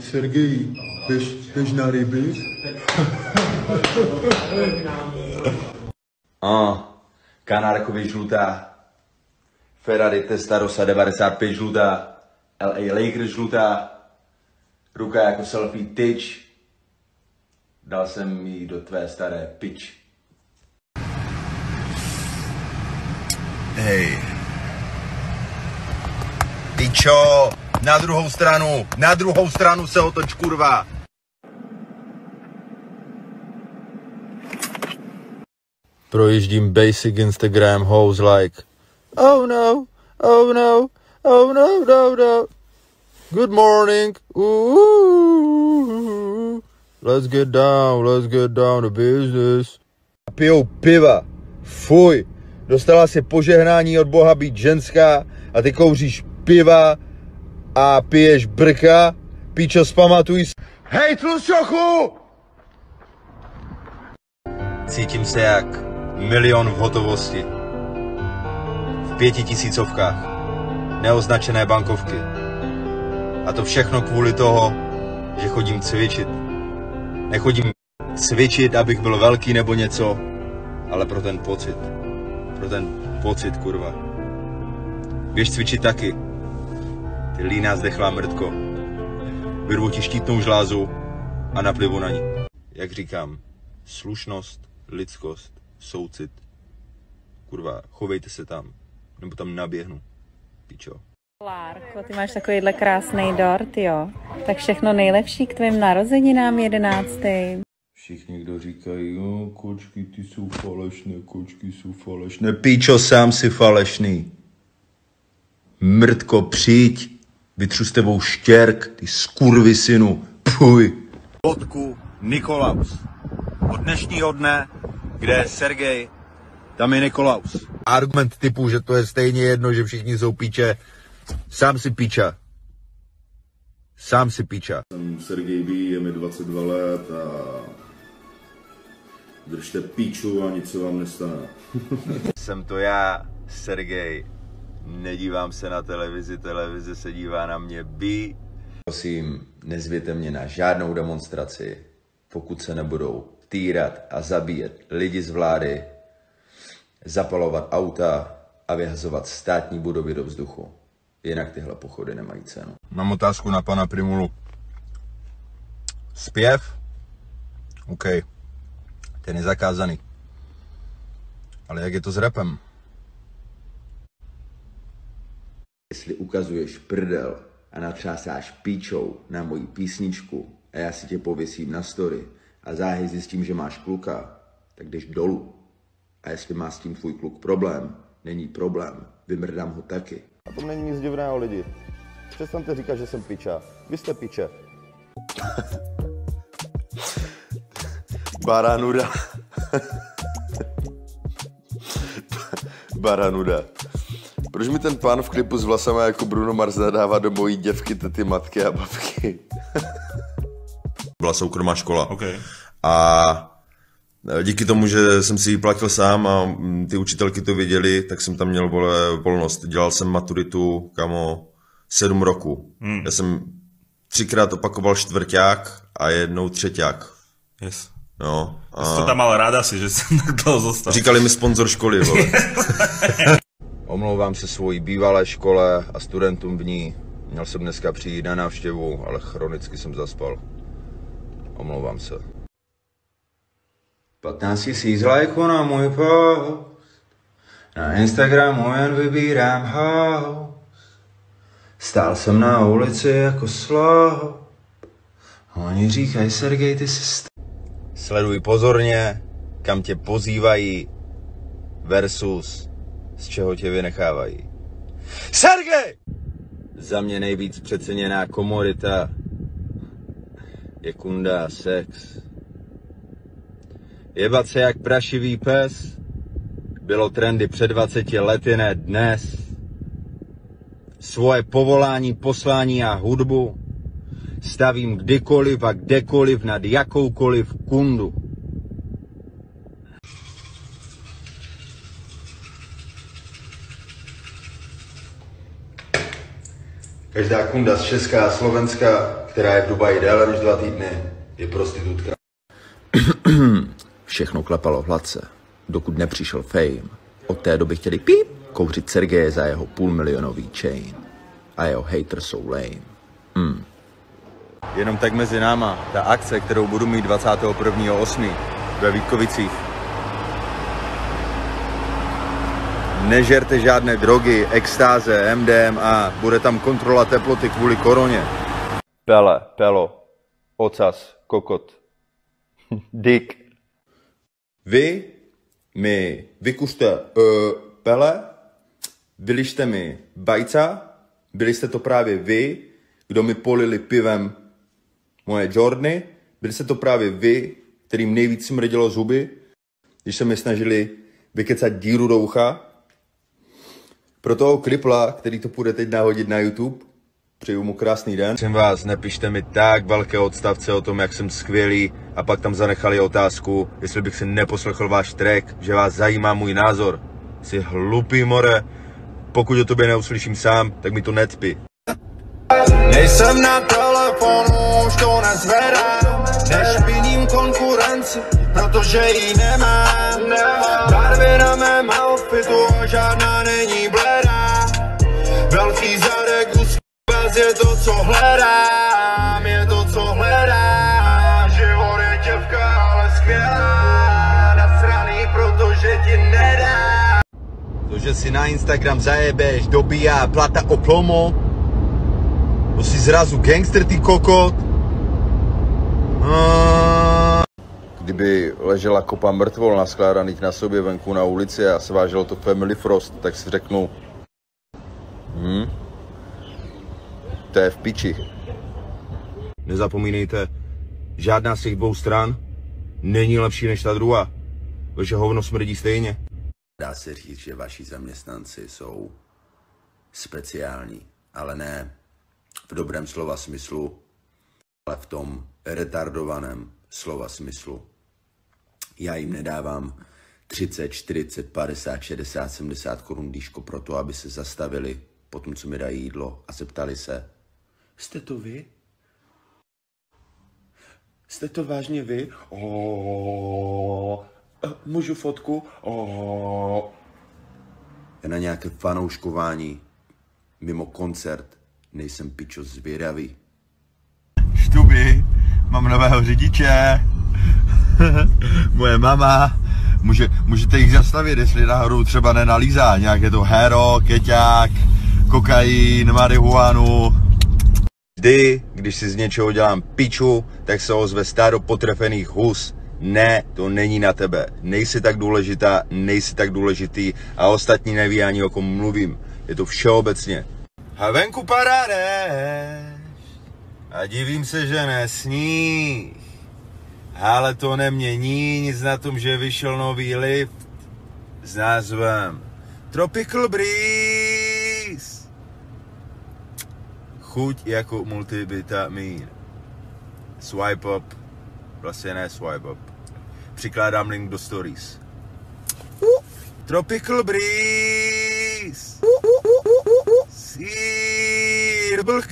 Sergej, jdeš na ryby? Kanárkovi žlutá, Ferrari Testarossa 95 žlutá, LA Lakers žlutá, ruka jako selfie tyč, dal jsem jí do tvé staré pič. Hej. Pičo, na druhou stranu se otoč, kurva. Projíždím basic Instagram hoes like oh no, oh no, oh no, no, no. Good morning, ooh, let's get down to business. Pijou piva, fuj, dostala si požehnání od Boha být ženská a ty kouříš piva a piješ brka, píčo, zpamatuj se. Hej, tlusťochu! Cítím se jak milion v hotovosti. V 5000, neoznačené bankovky. A to všechno kvůli toho, že chodím cvičit. Nechodím cvičit, abych byl velký nebo něco, ale pro ten pocit. Pro ten pocit, kurva. Běž cvičit taky. Ty líná zdechlá mrtko. Vyrvu ti štítnou žlázu a naplivu na ní. Jak říkám, slušnost, lidskost, soucit. Kurva, chovejte se tam, nebo tam naběhnu. Pičo. Lárko, ty máš takovýhle krásný dort, jo? Tak všechno nejlepší k tvým narozeninám 11. Všichni, kdo říkají, jo, kočky, ty jsou falešné. Píčo, sám si falešný. Mrtko, přijď, vytřu s tebou štěrk, ty skurvisynu, puj. Vodku Nikolaus. Od dnešního dne, kde je Sergej, tam je Nikolaus. Argument typu, že to je stejně jedno, že všichni jsou píče, sám si píča. Sám si píča. Jsem Sergej B, je mi 22 let a držte píču a nic se vám nestane. Jsem to já, Sergej. Nedívám se na televizi, televize se dívá na mě. Prosím, nezvěte mě na žádnou demonstraci, pokud se nebudou týrat a zabíjet lidi z vlády, zapalovat auta a vyhazovat státní budovy do vzduchu. Jinak tyhle pochody nemají cenu. Mám otázku na pana Primulu. Zpěv? OK. Ten je zakázaný. Ale jak je to s rapem? Jestli ukazuješ prdel a natřásáš píčou na moji písničku a já si tě pověsím na story a záhy zjistím, že máš kluka, tak jdeš dolů. A jestli má s tím tvůj kluk problém, není problém, vymrdám ho taky. A to není nic divného, lidi. Přestaňte říkat, že jsem piča. Vy jste piče. Baranuda. Baranuda. Proč mi ten pán v klipu s vlasama jako Bruno Mars nadává do mojí děvky, tety, matky a babky? Byla soukromá škola. Okay. A díky tomu, že jsem si ji platil sám a ty učitelky to věděli, tak jsem tam měl volnost. Dělal jsem maturitu, kamo, 7 roků. Já jsem 3krát opakoval čtvrťák a jednou třeťák. Yes. No. A... Jsi to tam mal rád asi, že jsem tak dlouho zostal. Říkali mi sponzor školy, vole. Omlouvám se svojí bývalé škole a studentům v ní. Měl jsem dneska přijít na návštěvu, ale chronicky jsem zaspal. Omlouvám se. 15 000 lajků na můj post, na Instagramu jen vybírám host. Stál jsem na ulici jako sloup, oni říkají Sergej, ty jsi Sleduj pozorně, kam tě pozývají versus z čeho tě vynechávají. Sergej! Za mě nejvíc přeceněná komodita je kunda a sex. Jebat se jak prašivý pes bylo trendy před 20 lety, ne dnes. Svoje povolání, poslání a hudbu stavím kdykoliv a kdekoliv nad jakoukoliv kundu. Každá kunda z Česka a Slovenska, která je v Dubaji déle než 2 týdny, je prostitutka. Všechno klepalo hladce, dokud nepřišel fame. Od té doby chtěli kouřit Sergeje za jeho 500 000 chain. A jeho hater jsou lame. Jenom tak mezi náma, ta akce, kterou budu mít 21.8. ve Vítkovicích. Nežerte žádné drogy, extáze, MDMA, bude tam kontrola teploty kvůli koroně. Pele, pelo, ocas, kokot, dick. Vy mi vykuřte pele, vylište mi bajca, byli jste to právě vy, kdo mi polili pivem moje Jordany, byli jste to právě vy, kterým nejvíc smrdělo zuby, když se mi snažili vykecat díru do ucha. Pro toho kripla, který to půjde teď nahodit na YouTube, přeju mu krásný den. Prosím vás, nepište mi tak velké odstavce o tom, jak jsem skvělý, a pak tam zanechali otázku, jestli bych si neposlechl váš track, že vás zajímá můj názor. Jsi hlupý, more. Pokud o tobě neuslyším sám, tak mi to necpi. Nejsem na telefonu, už to nezvedám. Nešpiním konkurenci, protože ji nemám. Barvy na mém outfitu a žádná není bledá. Velký zadek, úzký je to, co hledám. Je to, co hledám. Život je těvka, ale skvělá. Nasraný, protože ti nedá. To, že si na Instagram zajebeš, dobíjá plata o plomo, to si zrazu gangster, ty kokot. Kdyby ležela kopa mrtvol naskládaných na sobě venku na ulici a sváželo to Family Frost, tak si řeknu, to je v piči. Nezapomínejte, žádná z těch dvou stran není lepší než ta druhá. Vaše hovno smrdí stejně. Dá se říct, že vaši zaměstnanci jsou speciální, ale ne v dobrém slova smyslu, ale v tom retardovaném slova smyslu. Já jim nedávám 30, 40, 50, 60, 70 korun dýško pro to, aby se zastavili po tom, co mi dají jídlo a zeptali se, jste to vy? Jste to vážně vy? Můžu fotku? Je na nějaké fanouškování mimo koncert. Nejsem pičo zvědavý. Štuby, mám nového řidiče. Moje mama. Můžete jich zastavit, jestli nahoru třeba nenalízá. Nějaké to hero, keťák, kokain, marihuanu. Vždy, když si z něčeho dělám piču, tak se ozve stádo potrefených hus. Ne, to není na tebe. Nejsi tak důležitá, nejsi tak důležitý a ostatní neví ani, o kom mluvím. Je to všeobecně. A venku padá déšť a divím se, že nesníh. Ale to nemění nic na tom, že vyšel nový lift s názvem Tropical Breeze. Chuť jako multivitamin. Swipe up. Vlastně ne swipe up. Přikládám link do stories. Tropical Breeze. Double